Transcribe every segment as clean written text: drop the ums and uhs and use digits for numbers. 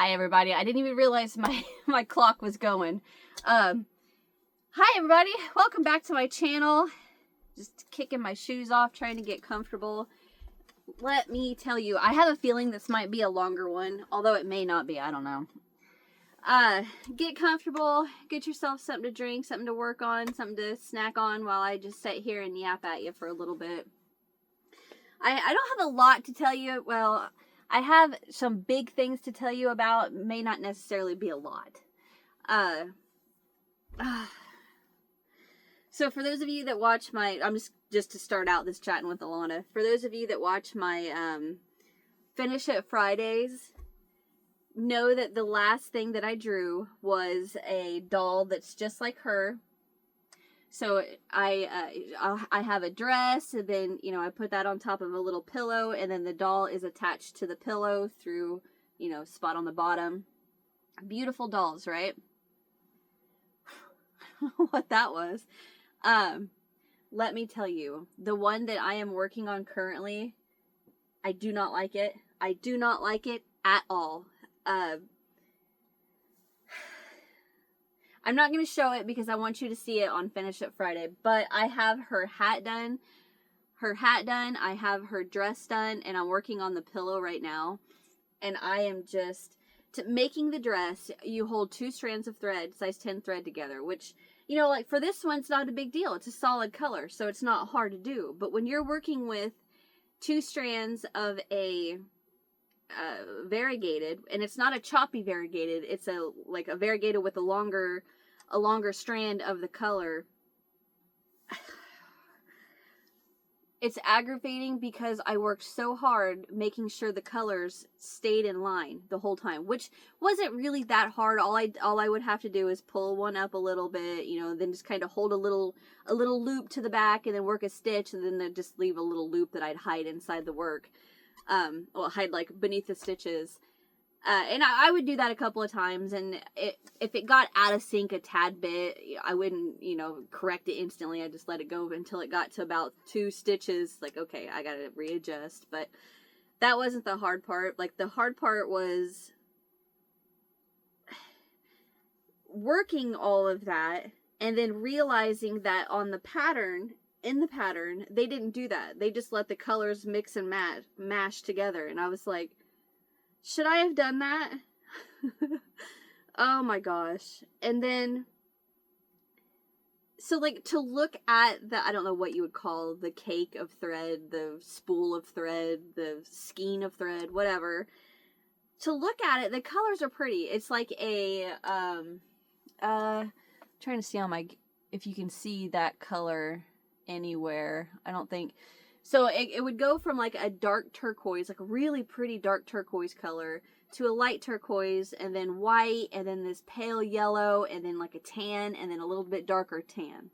Hi everybody. I didn't even realize my clock was going. Hi everybody. Welcome back to my channel. Just kicking my shoes off, trying to get comfortable. Let me tell you, I have a feeling this might be a longer one, although it may not be. I don't know. Get comfortable, get yourself something to drink, something to work on, something to snack on while I just sit here and yap at you for a little bit. I don't have a lot to tell you. Well, I have some big things to tell you about. May not necessarily be a lot. So for those of you that watch my, I'm just to start out this Chatting with Alana. For those of you that watch my Finish It Fridays, know that the last thing that I drew was a doll that's just like her. So I have a dress, and then, you know, I put that on top of a little pillow, and then the doll is attached to the pillow through, you know, spot on the bottom. Beautiful dolls, right? What that was. Let me tell you, the one that I am working on currently, I do not like it. I do not like it at all. I'm not going to show it because I want you to see it on Finish It Friday, but I have her hat done. I have her dress done, and I'm working on the pillow right now. And I am just, making the dress, you hold 2 strands of thread, size 10 thread together, which, you know, like for this one, it's not a big deal. It's a solid color, so it's not hard to do. But when you're working with 2 strands of a variegated, and it's not a choppy variegated, it's a variegated with a longer strand of the color, it's aggravating because I worked so hard making sure the colors stayed in line the whole time, which wasn't really that hard. All I would have to do is pull one up a little bit, you know, then just kind of hold a little loop to the back, and then work a stitch, and then just leave a little loop that I'd hide inside the work. Well, hide like beneath the stitches. And I would do that a couple of times, and if it got out of sync a tad bit, I wouldn't, you know, correct it instantly. I just let it go until it got to about 2 stitches. Like, okay, I gotta readjust. But that wasn't the hard part. Like, the hard part was working all of that, and then realizing that on the pattern, in the pattern, they didn't do that. They just let the colors mix and mash together. And I was like, should I have done that? Oh my gosh. And then, so like, to look at the, I don't know what you would call the cake of thread, the spool of thread, the skein of thread, whatever. To look at it, the colors are pretty. It's like a, trying to see on my, if you can see that color anywhere. I don't think. So it would go from like a dark turquoise, like a really pretty dark turquoise color, to a light turquoise, and then white, and then this pale yellow, and then like a tan, and then a little bit darker tan.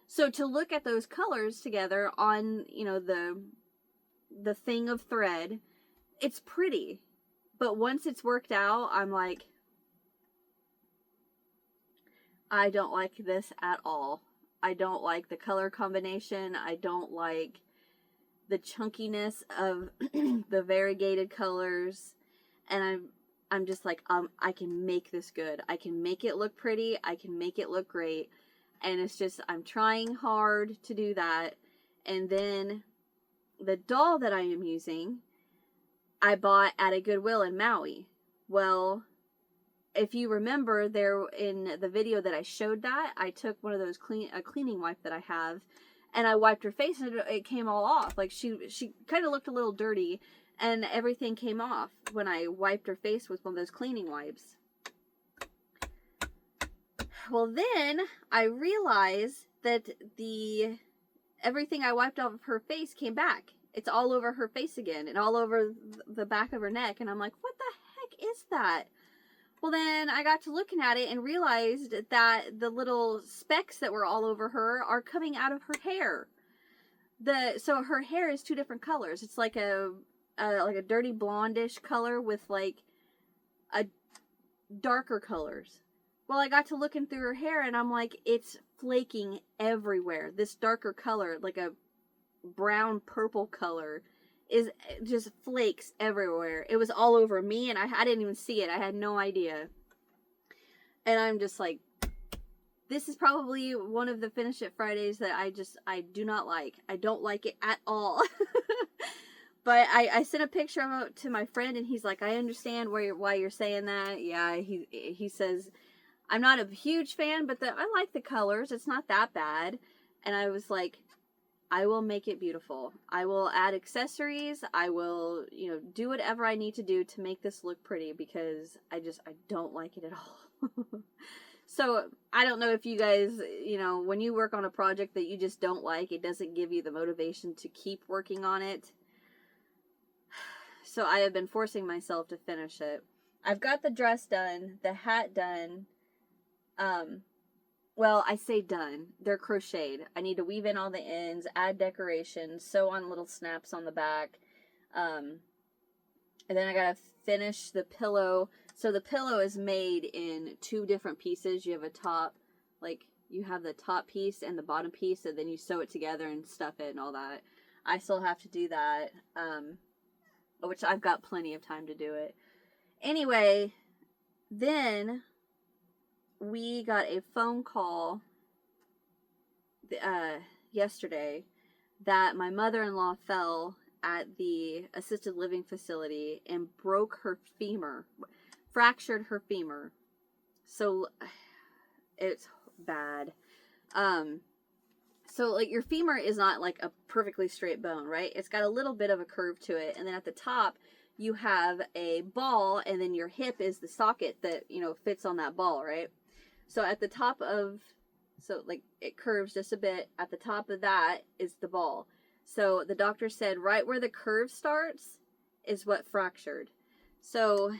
So to look at those colors together on, you know, the thing of thread, it's pretty. But once it's worked out, I'm like, I don't like this at all. I don't like the color combination. I don't like the chunkiness of the variegated colors, and I'm just like, I can make this good. I can make it look pretty. I can make it look great. And it's just, I'm trying hard to do that. And then the doll that I am using, I bought at a Goodwill in Maui. Well, if you remember there in the video that I showed that, I took one of those a cleaning wipe that I have, and I wiped her face, and it came all off. Like, she kind of looked a little dirty, and everything came off when I wiped her face with one of those cleaning wipes. Well, then I realized that everything I wiped off of her face came back. It's all over her face again, and all over the back of her neck, and I'm like, what the heck is that? Well, then I got to looking at it and realized that the little specks that were all over her are coming out of her hair. So her hair is 2 different colors. It's like a dirty blondish color with like a darker colors. Well, I got to looking through her hair, and I'm like, it's flaking everywhere. This darker color, like a brown purple color, is just flakes everywhere. It was all over me, and I didn't even see it. I had no idea. And I'm just like, this is probably one of the Finish It Fridays that I do not like. I don't like it at all. But I sent a picture of it to my friend, and he's like, I understand why you're saying that. Yeah, he says, I'm not a huge fan, but I like the colors. It's not that bad. And I was like, I will make it beautiful. I will add accessories. I will, do whatever I need to do to make this look pretty, because I don't like it at all. So I don't know if you guys, when you work on a project that you just don't like, it doesn't give you the motivation to keep working on it. So I have been forcing myself to finish it. I've got the dress done, the hat done. Well, I say done. They're crocheted. I need to weave in all the ends, add decorations, sew on little snaps on the back. And then I gotta finish the pillow. So the pillow is made in 2 different pieces. You have a top, you have the top piece and the bottom piece, and then you sew it together and stuff it and all that. I still have to do that, which I've got plenty of time to do it. Anyway, then we got a phone call yesterday that my mother-in-law fell at the assisted living facility and broke her femur, fractured her femur. So it's bad. So your femur is not like a perfectly straight bone, right? It's got a little bit of a curve to it, and then at the top you have a ball, and then your hip is the socket that fits on that ball, right? So at the top of, it curves just a bit. At the top of that is the ball. So the doctor said right where the curve starts is what fractured. So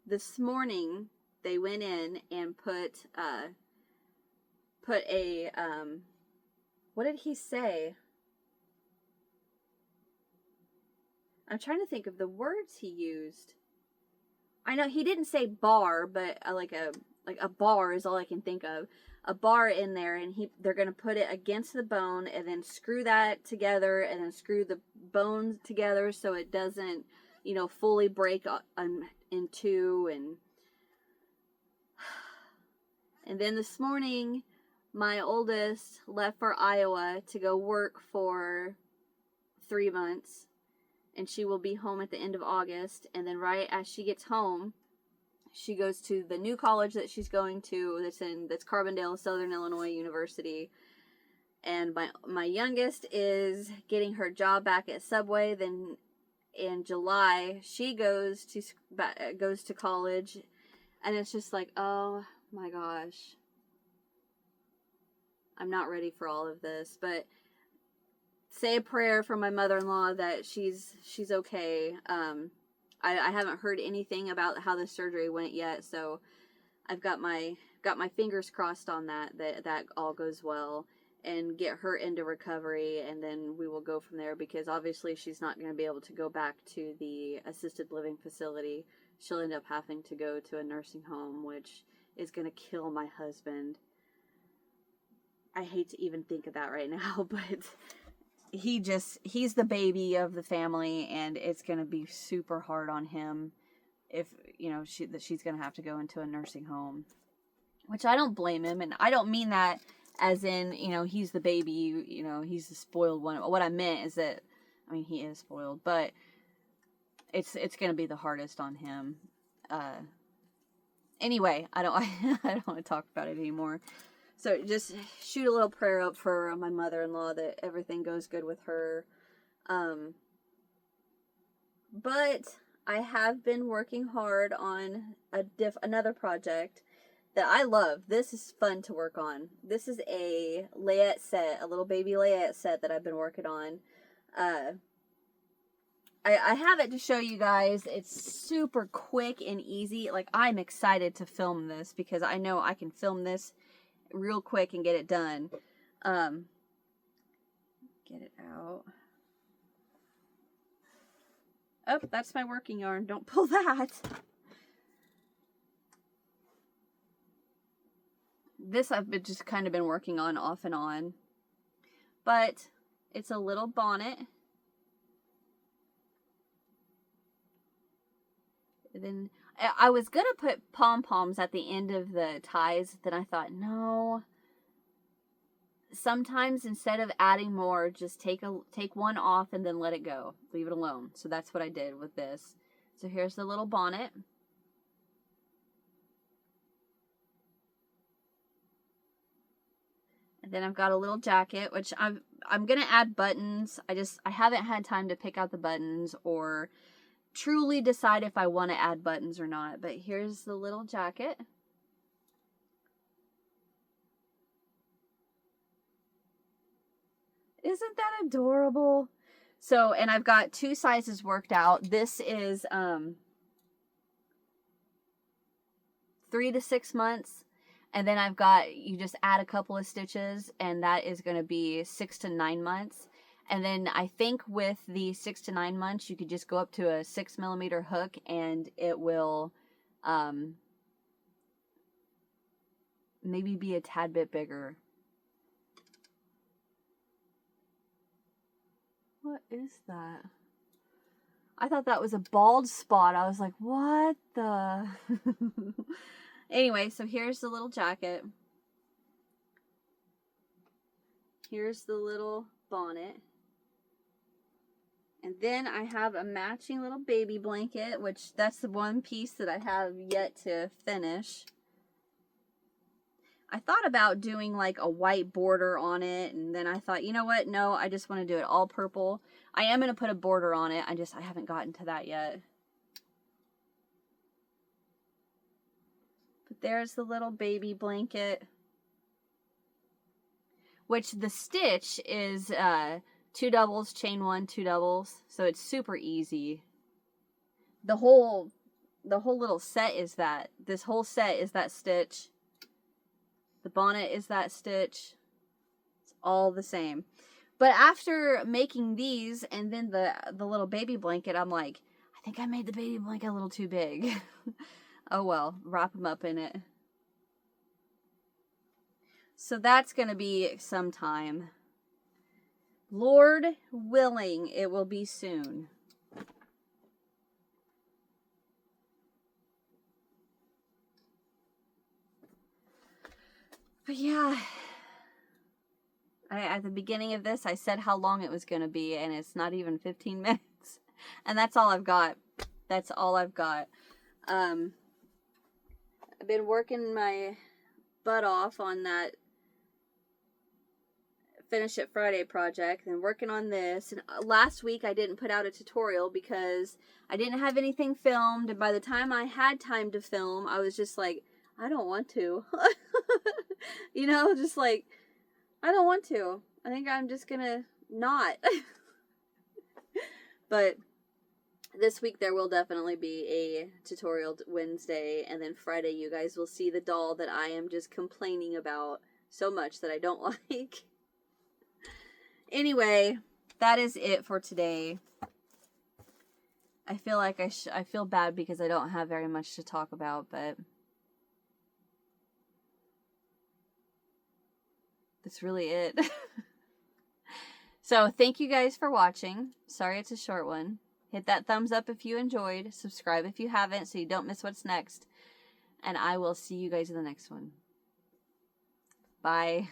this morning they went in and put a, what did he say? I'm trying to think of the words he used. I know he didn't say bar, but a bar is all I can think of. A bar in there, and they're going to put it against the bone and then screw that together and then screw the bones together so it doesn't, fully break in two. And then this morning, my oldest left for Iowa to go work for 3 months, and she will be home at the end of August. And then right as she gets home, she goes to the new college that she's going to. That's Carbondale Southern Illinois University. And my youngest is getting her job back at Subway. Then in July she goes to college, and it's just like, oh my gosh, I'm not ready for all of this. But say a prayer for my mother-in-law that she's okay. I haven't heard anything about how the surgery went yet, so I've got my fingers crossed on that all goes well and get her into recovery, and then we will go from there, because obviously she's not going to be able to go back to the assisted living facility. She'll end up having to go to a nursing home, which is going to kill my husband. I hate to even think of that right now, but he's the baby of the family, and it's going to be super hard on him if, she's going to have to go into a nursing home, which I don't blame him. And I don't mean that as in, he's the baby, he's the spoiled one. What I meant is that, he is spoiled, but it's going to be the hardest on him. Anyway, I don't want to talk about it anymore. So just shoot a little prayer up for my mother-in-law that everything goes good with her. But I have been working hard on another project that I love. This is fun to work on. This is a layette set, a little baby layette set that I've been working on. I have it to show you guys. It's super quick and easy. I'm excited to film this because I know I can film this real quick and get it done. Get it out. Oh, that's my working yarn. Don't pull that. This I've just kind of been working on off and on. But it's a little bonnet. And then I was going to put pom-poms at the end of the ties. Then I thought, no. Sometimes instead of adding more, just take one off and then let it go. Leave it alone. So that's what I did with this. So here's the little bonnet. And then I've got a little jacket, which I'm going to add buttons. I haven't had time to pick out the buttons or truly decide if I want to add buttons or not. But here's the little jacket. Isn't that adorable? So, and I've got 2 sizes worked out. This is 3 to 6 months. And then I've got, you just add a couple of stitches, and that is going to be 6 to 9 months. And then I think with the 6 to 9 months, you could just go up to a 6mm hook, and it will maybe be a tad bit bigger. What is that? I thought that was a bald spot. I was like, what the? Anyway, so here's the little jacket. Here's the little bonnet. And then I have a matching little baby blanket, which that's the one piece that I have yet to finish. I thought about doing like a white border on it, and then I thought, you know what? No, I just want to do it all purple. I am going to put a border on it. I haven't gotten to that yet. But there's the little baby blanket, which the stitch is 2 doubles, chain 1, 2 doubles. So it's super easy. The whole little set is that. This whole set is that stitch. The bonnet is that stitch. It's all the same. But after making these and then the little baby blanket, I'm like, I think I made the baby blanket a little too big. Oh well, wrap them up in it. So that's going to be sometime. Lord willing, it will be soon. But yeah, at the beginning of this, I said how long it was going to be, and it's not even 15 minutes. And that's all I've got. That's all I've got. I've been working my butt off on that Finish It Friday project, and working on this. And last week I didn't put out a tutorial because I didn't have anything filmed, and by the time I had time to film, I was just like, I don't want to. You know, just like, I don't want to. I think I'm just gonna not. But this week there will definitely be a tutorial Wednesday, and then Friday you guys will see the doll that I am just complaining about so much that I don't like. Anyway, that is it for today. I feel like I feel bad because I don't have very much to talk about, but that's really it. So, thank you guys for watching. Sorry it's a short one. Hit that thumbs up if you enjoyed. Subscribe if you haven't so you don't miss what's next. And I will see you guys in the next one. Bye.